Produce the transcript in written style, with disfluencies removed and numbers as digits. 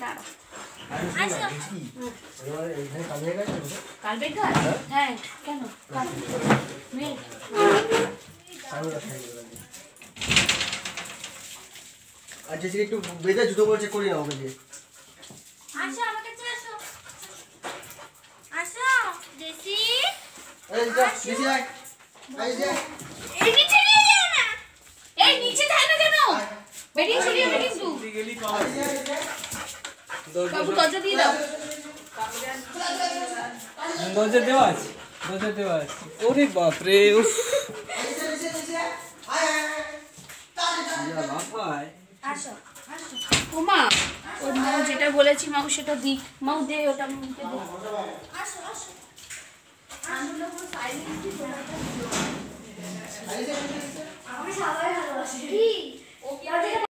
দাঁড়া কালবেট গাছ হ্যাঁ কেন আচ্ছা একটু বেজা জুতো পরে চেক করি না ওকে দিয়ে আসো আমার কাছে আসো আসো জেসি এই যা জেসি আয় আয় যা এই নিচে নিয়ে যাও না এই নিচে যায় না কেন বেরিয়ে চলে যাবে কিন্তু গেলি কল বাবু দরজা দিয়ে দাও দরজা দেওয়া আছে ওরে বাপ রে উফ আসো আসো ও মা ও মা যেটা বলেছি মা সেটা দিক মা দে ওটা মুখে দে আসো আসো আমি লোক সাইলেন্টলি আমি সবাই ভালোবাসি কি ও কি